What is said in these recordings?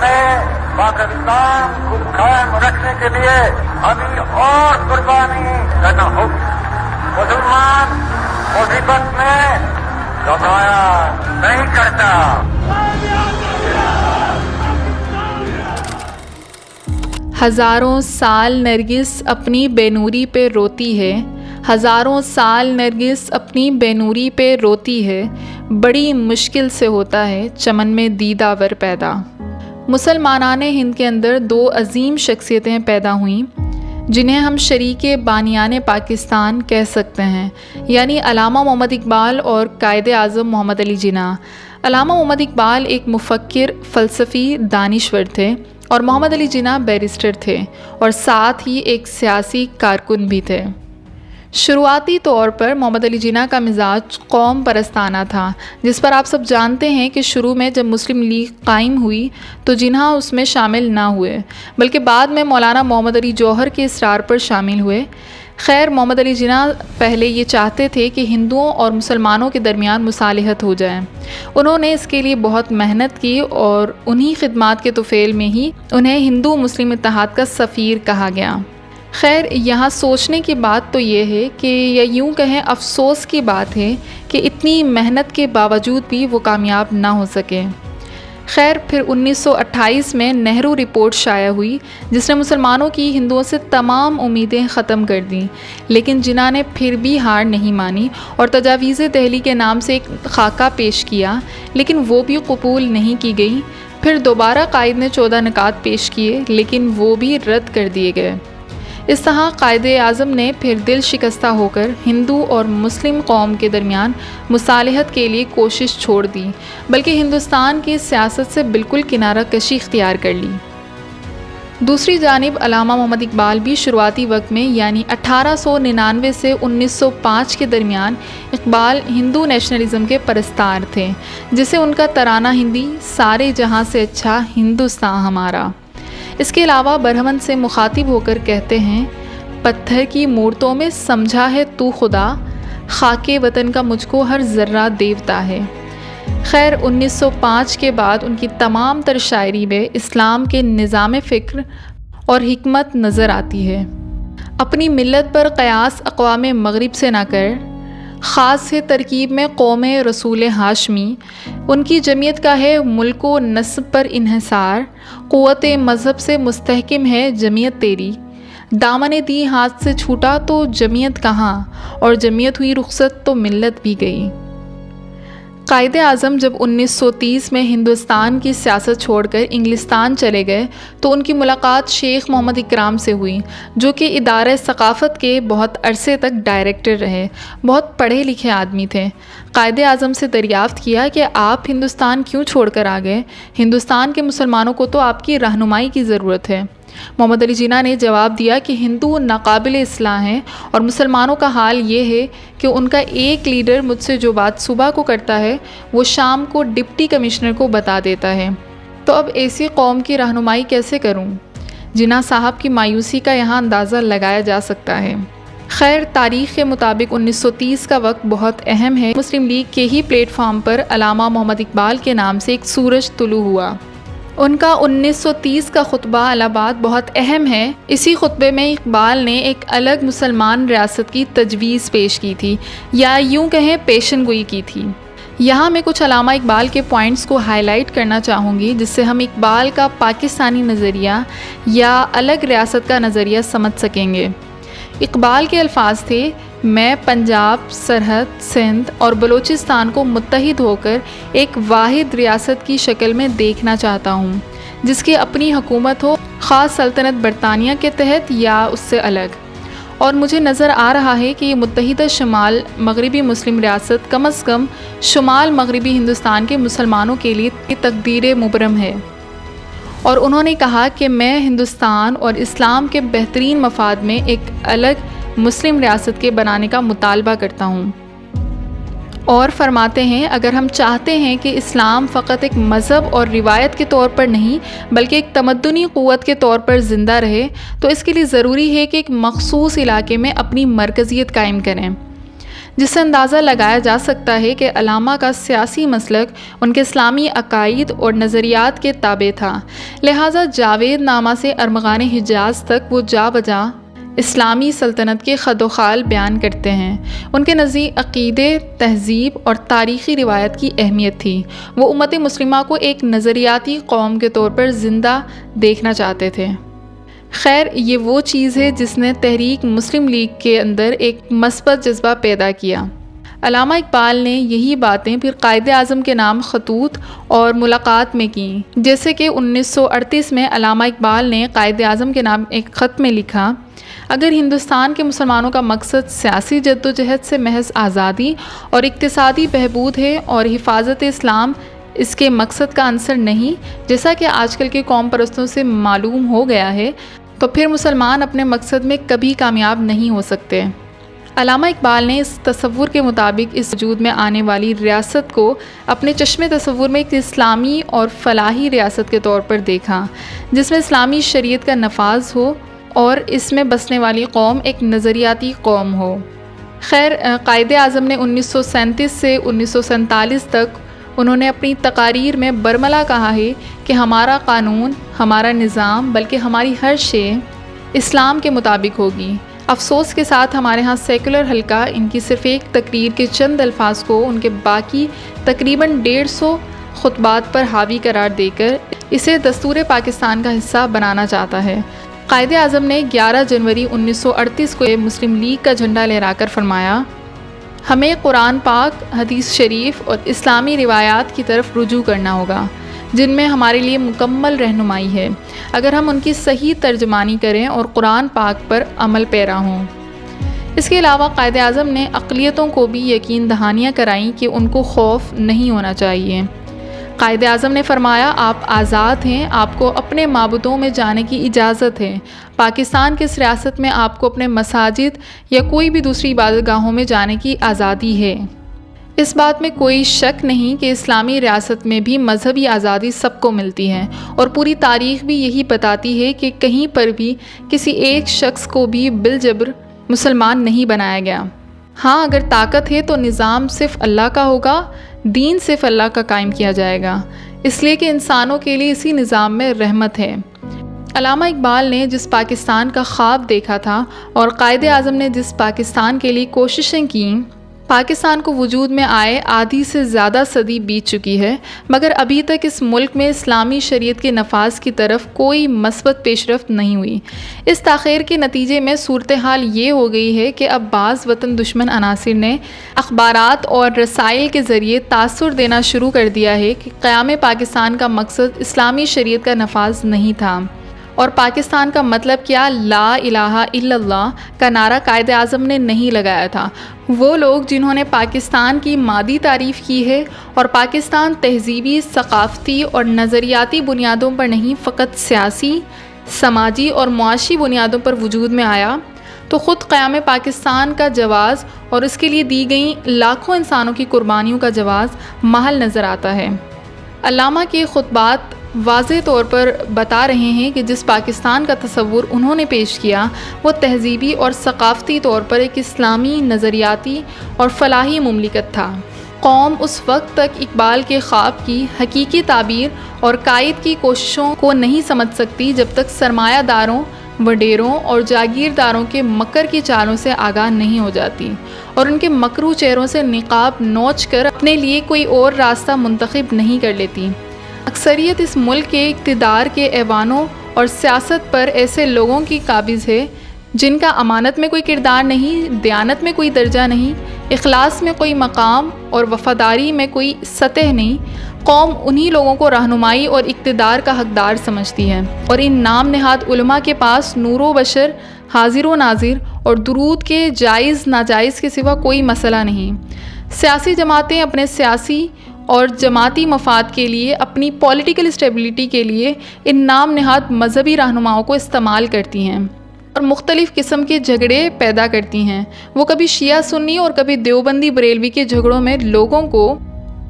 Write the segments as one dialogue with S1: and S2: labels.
S1: ہمیں پاکستان کو قائم رکھنے کے لیے ابھی اور قربانی کرنا ہوگی۔ مسلمان مصیبت میں گھبرایا نہیں کرتا۔
S2: ہزاروں سال نرگس اپنی بے نوری پہ روتی ہے، ہزاروں سال نرگس اپنی بے نوری پہ روتی ہے، بڑی مشکل سے ہوتا ہے چمن میں دیدہ ور پیدا۔ مسلمانان ہند کے اندر دو عظیم شخصیتیں پیدا ہوئیں جنہیں ہم شریک بانیان پاکستان کہہ سکتے ہیں، یعنی علامہ محمد اقبال اور قائد اعظم محمد علی جناح۔ علامہ محمد اقبال ایک مفکر، فلسفی، دانشور تھے اور محمد علی جناح بیرسٹر تھے اور ساتھ ہی ایک سیاسی کارکن بھی تھے۔ شروعاتی طور پر محمد علی جناح کا مزاج قوم پرستانہ تھا، جس پر آپ سب جانتے ہیں کہ شروع میں جب مسلم لیگ قائم ہوئی تو جناح اس میں شامل نہ ہوئے، بلکہ بعد میں مولانا محمد علی جوہر کے اصرار پر شامل ہوئے۔ خیر، محمد علی جناح پہلے یہ چاہتے تھے کہ ہندوؤں اور مسلمانوں کے درمیان مصالحت ہو جائے۔ انہوں نے اس کے لیے بہت محنت کی اور انہی خدمات کے طفیل میں ہی انہیں ہندو مسلم اتحاد کا سفیر کہا گیا۔ خیر، یہاں سوچنے کی بات تو یہ ہے کہ یا یوں کہیں افسوس کی بات ہے کہ اتنی محنت کے باوجود بھی وہ کامیاب نہ ہو سکے۔ خیر، پھر 1928 میں نہرو رپورٹ شائع ہوئی جس نے مسلمانوں کی ہندوؤں سے تمام امیدیں ختم کر دیں، لیکن جناح نے پھر بھی ہار نہیں مانی اور تجاویز دہلی کے نام سے ایک خاکہ پیش کیا، لیکن وہ بھی قبول نہیں کی گئی۔ پھر دوبارہ قائد نے 14 نکات پیش کیے، لیکن وہ بھی رد کر دیے گئے۔ اس طرح قائد اعظم نے پھر دل شکستہ ہو کر ہندو اور مسلم قوم کے درمیان مصالحت کے لیے کوشش چھوڑ دی، بلکہ ہندوستان کی سیاست سے بالکل کنارہ کشی اختیار کر لی۔ دوسری جانب علامہ محمد اقبال بھی شروعاتی وقت میں یعنی 1899 سے 1905 کے درمیان اقبال ہندو نیشنلزم کے پرستار تھے، جسے ان کا ترانہ ہندی سارے جہاں سے اچھا ہندوستان ہمارا۔ اس کے علاوہ برہمن سے مخاطب ہو کر کہتے ہیں، پتھر کی مورتوں میں سمجھا ہے تو خدا، خاک وطن کا مجھ کو ہر ذرہ دیوتا ہے۔ خیر، 1905 کے بعد ان کی تمام تر شاعری میں اسلام کے نظام فکر اور حکمت نظر آتی ہے۔ اپنی ملت پر قیاس اقوام مغرب سے نہ کر، خاص ہے ترکیب میں قوم رسول ہاشمی، ان کی جمعیت کا ہے ملک و نسب پر انحصار، قوت مذہب سے مستحکم ہے جمعیت تیری، دامن دی ہاتھ سے چھوٹا تو جمعیت کہاں، اور جمعیت ہوئی رخصت تو ملت بھی گئی۔ قائد اعظم جب 1930 میں ہندوستان کی سیاست چھوڑ کر انگلستان چلے گئے تو ان کی ملاقات شیخ محمد اکرام سے ہوئی، جو کہ ادارہ ثقافت کے بہت عرصے تک ڈائریکٹر رہے، بہت پڑھے لکھے آدمی تھے۔ قائد اعظم سے دریافت کیا کہ آپ ہندوستان کیوں چھوڑ کر آ گئے؟ ہندوستان کے مسلمانوں کو تو آپ کی رہنمائی کی ضرورت ہے۔ محمد علی جناح نے جواب دیا کہ ہندو ناقابل اصلاح ہیں اور مسلمانوں کا حال یہ ہے کہ ان کا ایک لیڈر مجھ سے جو بات صبح کو کرتا ہے وہ شام کو ڈپٹی کمشنر کو بتا دیتا ہے، تو اب ایسی قوم کی رہنمائی کیسے کروں؟ جناح صاحب کی مایوسی کا یہاں اندازہ لگایا جا سکتا ہے۔ خیر، تاریخ کے مطابق 1930 کا وقت بہت اہم ہے۔ مسلم لیگ کے ہی پلیٹ فارم پر علامہ محمد اقبال کے نام سے ایک سورج طلوع ہوا۔ ان کا 1930 کا خطبہ الہ آباد بہت اہم ہے۔ اسی خطبے میں اقبال نے ایک الگ مسلمان ریاست کی تجویز پیش کی تھی، یا یوں کہیں پیشن گوئی کی تھی۔ یہاں میں کچھ علامہ اقبال کے پوائنٹس کو ہائی لائٹ کرنا چاہوں گی، جس سے ہم اقبال کا پاکستانی نظریہ یا الگ ریاست کا نظریہ سمجھ سکیں گے۔ اقبال کے الفاظ تھے، میں پنجاب، سرحد، سندھ اور بلوچستان کو متحد ہو کر ایک واحد ریاست کی شکل میں دیکھنا چاہتا ہوں، جس کی اپنی حکومت ہو، خاص سلطنت برطانیہ کے تحت یا اس سے الگ۔ اور مجھے نظر آ رہا ہے کہ یہ متحدہ شمال مغربی مسلم ریاست کم از کم شمال مغربی ہندوستان کے مسلمانوں کے لیے تقدیر مبرم ہے۔ اور انہوں نے کہا کہ میں ہندوستان اور اسلام کے بہترین مفاد میں ایک الگ مسلم ریاست کے بنانے کا مطالبہ کرتا ہوں۔ اور فرماتے ہیں، اگر ہم چاہتے ہیں کہ اسلام فقط ایک مذہب اور روایت کے طور پر نہیں بلکہ ایک تمدنی قوت کے طور پر زندہ رہے تو اس کے لیے ضروری ہے کہ ایک مخصوص علاقے میں اپنی مرکزیت قائم کریں۔ جس سے اندازہ لگایا جا سکتا ہے کہ علامہ کا سیاسی مسلک ان کے اسلامی عقائد اور نظریات کے تابع تھا، لہٰذا جاوید نامہ سے ارمغان حجاز تک وہ جا بجا اسلامی سلطنت کے خد و خال بیان کرتے ہیں۔ ان کے نزدیک عقیدے، تہذیب اور تاریخی روایت کی اہمیت تھی۔ وہ امت مسلمہ کو ایک نظریاتی قوم کے طور پر زندہ دیکھنا چاہتے تھے۔ خیر، یہ وہ چیز ہے جس نے تحریک مسلم لیگ کے اندر ایک مثبت جذبہ پیدا کیا۔ علامہ اقبال نے یہی باتیں پھر قائد اعظم کے نام خطوط اور ملاقات میں کیں، جیسے کہ 1938 میں علامہ اقبال نے قائد اعظم کے نام ایک خط میں لکھا: اگر ہندوستان کے مسلمانوں کا مقصد سیاسی جدوجہد سے محض آزادی اور اقتصادی بہبود ہے اور حفاظت اسلام اس کے مقصد کا عنصر نہیں، جیسا کہ آج کل کے قوم پرستوں سے معلوم ہو گیا ہے، تو پھر مسلمان اپنے مقصد میں کبھی کامیاب نہیں ہو سکتے۔ علامہ اقبال نے اس تصور کے مطابق اس وجود میں آنے والی ریاست کو اپنے چشم تصور میں ایک اسلامی اور فلاحی ریاست کے طور پر دیکھا، جس میں اسلامی شریعت کا نفاذ ہو اور اس میں بسنے والی قوم ایک نظریاتی قوم ہو۔ خیر، قائد اعظم نے 1937 سے 1947 تک انہوں نے اپنی تقاریر میں برملا کہا ہے کہ ہمارا قانون، ہمارا نظام، بلکہ ہماری ہر شے اسلام کے مطابق ہوگی۔ افسوس کے ساتھ ہمارے ہاں سیکولر حلقہ ان کی صرف ایک تقریر کے چند الفاظ کو ان کے باقی تقریباً 150 خطبات پر حاوی قرار دے کر اسے دستور پاکستان کا حصہ بنانا چاہتا ہے۔ قائد اعظم نے 11 جنوری 1938 کو مسلم لیگ کا جھنڈا لہرا کر فرمایا: ہمیں قرآن پاک، حدیث شریف اور اسلامی روایات کی طرف رجوع کرنا ہوگا، جن میں ہمارے لیے مکمل رہنمائی ہے، اگر ہم ان کی صحیح ترجمانی کریں اور قرآن پاک پر عمل پیرا ہوں۔ اس کے علاوہ قائد اعظم نے اقلیتوں کو بھی یقین دہانیاں کرائیں کہ ان کو خوف نہیں ہونا چاہیے۔ قائد اعظم نے فرمایا: آپ آزاد ہیں، آپ کو اپنے معبودوں میں جانے کی اجازت ہے۔ پاکستان کی اس ریاست میں آپ کو اپنے مساجد یا کوئی بھی دوسری عبادت گاہوں میں جانے کی آزادی ہے۔ اس بات میں کوئی شک نہیں کہ اسلامی ریاست میں بھی مذہبی آزادی سب کو ملتی ہے، اور پوری تاریخ بھی یہی بتاتی ہے کہ کہیں پر بھی کسی ایک شخص کو بھی بالجبر مسلمان نہیں بنایا گیا۔ ہاں، اگر طاقت ہے تو نظام صرف اللہ کا ہوگا، دین صرف اللہ کا قائم کیا جائے گا، اس لیے کہ انسانوں کے لیے اسی نظام میں رحمت ہے۔ علامہ اقبال نے جس پاکستان کا خواب دیکھا تھا اور قائد اعظم نے جس پاکستان کے لیے کوششیں کیں، پاکستان کو وجود میں آئے آدھی سے زیادہ صدی بیت چکی ہے، مگر ابھی تک اس ملک میں اسلامی شریعت کے نفاذ کی طرف کوئی مثبت پیش رفت نہیں ہوئی۔ اس تاخیر کے نتیجے میں صورتحال یہ ہو گئی ہے کہ اب بعض وطن دشمن عناصر نے اخبارات اور رسائل کے ذریعے تاثر دینا شروع کر دیا ہے کہ قیام پاکستان کا مقصد اسلامی شریعت کا نفاذ نہیں تھا، اور پاکستان کا مطلب کیا لا الہ الا اللہ کا نعرہ قائد اعظم نے نہیں لگایا تھا۔ وہ لوگ جنہوں نے پاکستان کی مادی تعریف کی ہے اور پاکستان تہذیبی، ثقافتی اور نظریاتی بنیادوں پر نہیں، فقط سیاسی، سماجی اور معاشی بنیادوں پر وجود میں آیا، تو خود قیام پاکستان کا جواز اور اس کے لیے دی گئیں لاکھوں انسانوں کی قربانیوں کا جواز محال نظر آتا ہے۔ علامہ کے خطبات واضح طور پر بتا رہے ہیں کہ جس پاکستان کا تصور انہوں نے پیش کیا وہ تہذیبی اور ثقافتی طور پر ایک اسلامی، نظریاتی اور فلاحی مملکت تھا۔ قوم اس وقت تک اقبال کے خواب کی حقیقی تعبیر اور قائد کی کوششوں کو نہیں سمجھ سکتی جب تک سرمایہ داروں، وڈیروں اور جاگیرداروں کے مکر کی چالوں سے آگاہ نہیں ہو جاتی اور ان کے مکروہ چہروں سے نقاب نوچ کر اپنے لیے کوئی اور راستہ منتخب نہیں کر لیتی۔ اکثریت اس ملک کے اقتدار کے ایوانوں اور سیاست پر ایسے لوگوں کی قابض ہے جن کا امانت میں کوئی کردار نہیں، دیانت میں کوئی درجہ نہیں، اخلاص میں کوئی مقام اور وفاداری میں کوئی سطح نہیں۔ قوم انہی لوگوں کو رہنمائی اور اقتدار کا حقدار سمجھتی ہے، اور ان نام نہاد علماء کے پاس نور و بشر، حاضر و ناظر اور درود کے جائز ناجائز کے سوا کوئی مسئلہ نہیں۔ سیاسی جماعتیں اپنے سیاسی اور جماعتی مفاد کے لیے، اپنی پولیٹیکل اسٹیبلٹی کے لیے ان نام نہاد مذہبی رہنماؤں کو استعمال کرتی ہیں اور مختلف قسم کے جھگڑے پیدا کرتی ہیں۔ وہ کبھی شیعہ سنی اور کبھی دیوبندی بریلوی کے جھگڑوں میں لوگوں کو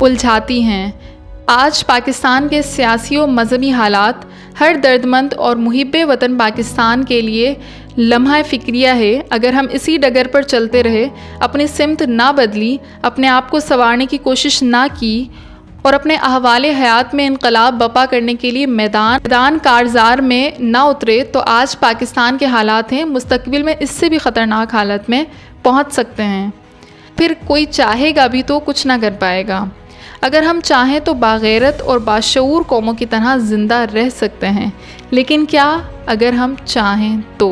S2: الجھاتی ہیں۔ آج پاکستان کے سیاسی و مذہبی حالات ہر درد مند اور محب وطن پاکستان کے لیے لمحہ فکریہ ہے۔ اگر ہم اسی ڈگر پر چلتے رہے، اپنی سمت نہ بدلی، اپنے آپ کو سنوارنے کی کوشش نہ کی اور اپنے احوال حیات میں انقلاب برپا کرنے کے لیے میدان کارزار میں نہ اترے تو آج پاکستان کے حالات ہیں مستقبل میں اس سے بھی خطرناک حالت میں پہنچ سکتے ہیں۔ پھر کوئی چاہے گا بھی تو کچھ نہ کر پائے گا۔ اگر ہم چاہیں تو باغیرت اور باشعور قوموں کی طرح زندہ رہ سکتے ہیں، لیکن کیا اگر ہم چاہیں تو